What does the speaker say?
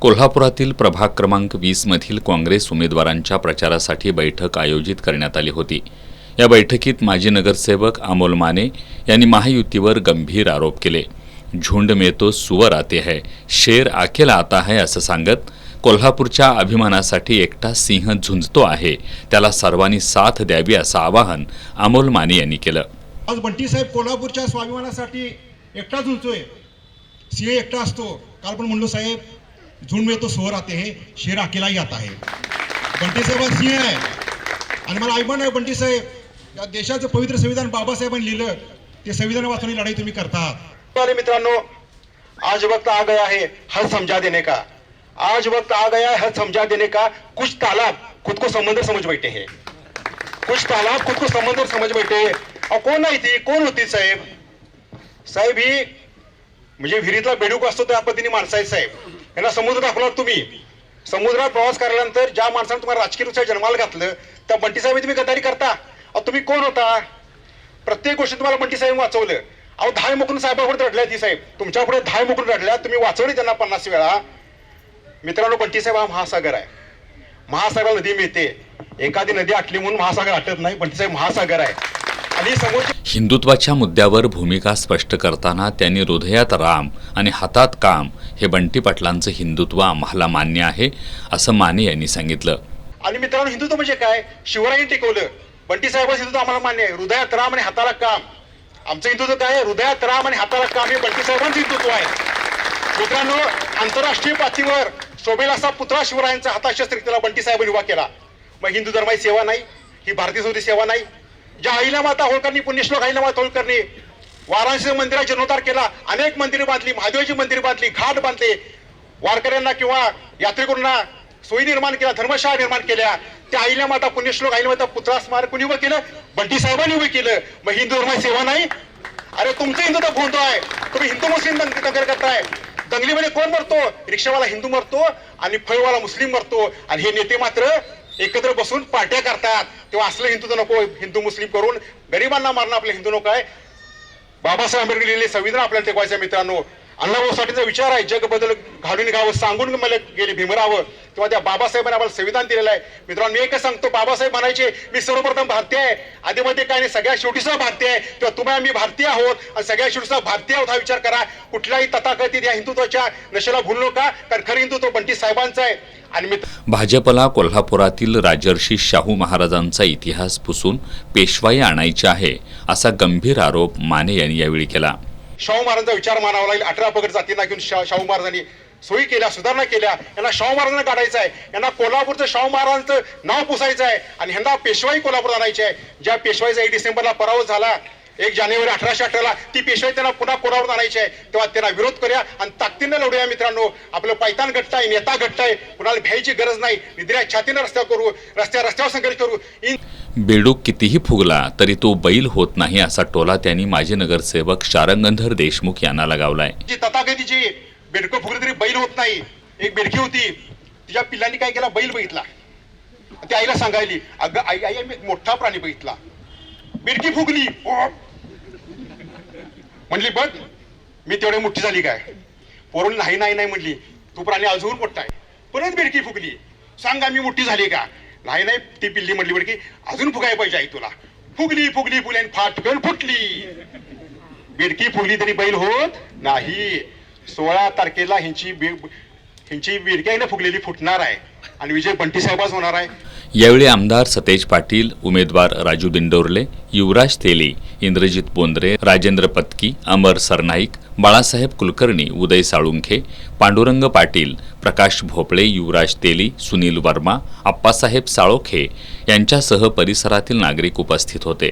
कोल्हापुरातील प्रभाग क्रमांक 20 मधील काँग्रेस उमेदवारांच्या प्रचारासाठी बैठक आयोजित करण्यात आली होती। या बैठकीत माजी नगरसेवक अमोल माने यांनी महायुतीवर गंभीर आरोप केले। झुंड में तो सुअर आते है, शेर अकेला आता है असं सांगत कोल्हापूरच्या अभिमानासाठी एकटा सिंह झुंजतो आहे, त्याला सर्वांनी साथ द्यावी असं आवाहन अमोल माने यांनी केलं। आज बंटी साहेब कोल्हापूरच्या स्वाभिमानासाठी एकटा झुंजतोय, सिंह एकटा असतो। काल पण म्हणलो साहेब, झुंड में तो सुअर आते हैं, शेर अकेला ही आता है। बंटी साहेब हा सिंह आहे आणि मला अभिमान आहे बंटी साहेब, या देशाचं पवित्र संविधान बाबासाहेबांनी लिहिलं, ते संविधान वाचून लढाई तुम्ही करतात। मित्रांनो, आज वक्त आ गया है हल समझा देने का, आज वक्त आ गया है हल समझा देने का। कुछ तालाब खुद को समंदर समझ बैठे हैं, कुछ तालाब खुद को समंदर समझ बैठे हैं। और कोण नाही ती, कोण होती साहेब? साहेब ही म्हणजे विहिरीतला बेडूक असतो त्या पद्धतीने माणसं आहेत साहेब। यांना समुद्र दाखवला तुम्ही, समुद्रात प्रवास केल्यानंतर ज्या माणसाने तुम्हाला राजकीय दृष्ट्या जन्माला घातलं त्या बंटी साहेब तुम्ही गद्दारी करता। अहो तुम्ही कोण होता? प्रत्येक गोष्टी तुम्हाला बंटी साहेब वाचवलं। अहो धाय मुकून साहेबापुढे रडल्या ती साहेब, तुमच्या पुढे धाय मुकून रडल्या, तुम्ही वाचवली त्यांना 50 वेळा। मित्रांनो, बंटी साहेब हा महासागर आहे, महासागराला नदी मिळते। एखादी नदी आटली म्हणून महासागर आटत नाही, बंटी साहेब महासागर आहे। आणि समोर हिंदुत्वाच्या मुद्द्यावर भूमिका स्पष्ट करताना त्यांनी हृदयात राम आणि हातात काम हे बंटी पाटलांचं हिंदुत्व आम्हाला मान्य आहे असं माने यांनी सांगितलं। आणि मित्रांनो, हिंदुत्व म्हणजे काय? शिवरायांनी टिकवलं। बंटी साहेब हिंदुत्व आम्हाला मान्य आहे, हृदयात राम आणि हाताला काम। आमचं हिंदुत्व काय आहे? हृदयात राम आणि हाताला काम हे बंटी साहेबांचं हिंदुत्व आहे। मित्रांनो, आंतरराष्ट्रीय पातळीवर शोभेल असा पुतळा शिवरायांचा हाताशस्त्रक्रियेला बंटी साहेबांनी उभा केला। मग हिंदू धर्माची सेवा नाही? ही भारतीय संस्कृती सेवा नाही? ज्या अहिल्यामाता होळकरनी, पुण्यश्लोक अहिल्यामाता होळकरनी वाराणसी मंदिराचा जीर्णोद्धार केला, अनेक मंदिरे बांधली, महादेवाची मंदिरे बांधली, घाट बांधले, वारकऱ्यांना किंवा यात्रेकरूंना सोयी निर्माण केल्या, धर्मशाळा निर्माण केल्या। त्या अहिल्यामाता, पुण्यश्लोक अहिल्यामाता पुतळा स्मारक कोणी उभं केलं? बंटी साहेबांनी उभं केलं। मग हिंदू धर्माची सेवा नाही? अरे तुमचं हिंदुत्व गोंधळ आहे, तुम्ही हिंदू मुस्लिम दंगल करताय। दंगलीमध्ये कोण मरतो? रिक्षावाला हिंदू मरतो आणि फळवाला मुस्लिम मरतो, आणि हे नेते मात्र एकत्र बसून पार्ट्या करतात। तेव्हा असलं हिंदुत्व नको, हिंदू मुस्लिम करून गरिबांना मारणं आपलं हिंदू नको आहे। बाबासाहेब आंबेडकर लिहिलेले संविधान आपल्याला टिकवायचं आहे। मित्रांनो, अण्णाभाऊ साठेंचा विचार आहे, जग बदल घालून गावं सांगून मला गेले भीमराव, तेव्हा त्या बाबासाहेबांनी आपल्याला संविधान दिलेलं आहे। मित्रांनो, मी एकच सांगतो, बाबासाहेब म्हणायचे मी सर्वप्रथम भारतीय आहे, आधीमध्ये काय नाही, सगळ्या शेवटीचा भारतीय आहे। तेव्हा तुम्ही आम्ही भारतीय आहोत आणि सगळ्या शेवटीचा भारतीय आहोत हा विचार करा। कुठल्याही तथाकथित या हिंदुत्वाच्या नशेला भूलू नका, कारण खरं हिंदुत्व बंटी साहेबांचं आहे। आणि भाजपला कोल्हापुरातील राजर्षी शाहू महाराजांचा इतिहास पुसून पेशवाई आणायची आहे असा गंभीर आरोप माने यांनी यावेळी केला। शाहू महाराजांचा विचार मानावा लागेल। 18 पगड जातींना घेऊन शाहू महाराजांनी सोयी केल्या, सुधारणा केल्या। यांना शाहू महाराजांना काढायचं आहे, यांना कोल्हापूरचं शाहू महाराजांचं नाव पुसायचं आहे आणि ह्यांना पेशवाई कोल्हापूर आणायची आहे। ज्या पेशवाईचा 1 डिसेंबरला पराभव झाला, 1 जानेवारी 1818ला, ती पेशवाई त्यांना पुन्हा कोल्हापूर आणायची आहे। तेव्हा त्यांना विरोध करूया आणि ताकदीनं लढूया। मित्रांनो, आपलं पैतान घट्ट आहे, नेता घट्ट आहे, कुणाला भ्यायची गरज नाही। निद्र्या छातीनं रस्त्यावर संघर्ष करू। बेडूक कितीही फुगला तरी तो बैल होत नाही असा टोला त्यांनी माजी नगरसेवक शारंगधर देशमुख यांना लगावलाय। जी तथाकथीची बेडकं फुगली तरी बैल होत नाही। एक बेडकी होती, तिच्या पिल्लांनी काय केला, बैल बघितला, ती आईला सांगायली, अगं आई आई मी एक मोठा प्राणी बघितला, बेडकी फुगली। म्हणली बघ मी तेवढी मोठी झाली काय? पोरून नाही नाही नाही म्हणली, तू प्राणी अजून मोठा आहे। परत बेडकी फुगली, सांग आम्ही मोठी झाली का? नाही नाही, ती पिल्ली म्हणली बेडकी अजून फुगाय पाहिजे आई तुला। फुगली फुगली फुगली आणि फाटकन फुटली। बेडकी फुगली तरी बैल होत नाही। 16 तारखेला ह्यांची बेडकी आहे फुगलेली फुटणार आहे आणि विजय बंटी साहेबाच होणार आहे। यावेळी आमदार सतेज पाटील, उमेदवार राजू दिंडोरले, युवराज तेली, इंद्रजित बोंद्रे, राजेंद्र पत्की, अमर सरनाईक, बाळासाहेब कुलकर्णी, उदय साळुंखे, पांडुरंग पाटील, प्रकाश भोपळे, युवराज तेली, सुनील वर्मा, आप्पासाहेब साळोखे यांच्यासह परिसरातील नागरिक उपस्थित होते।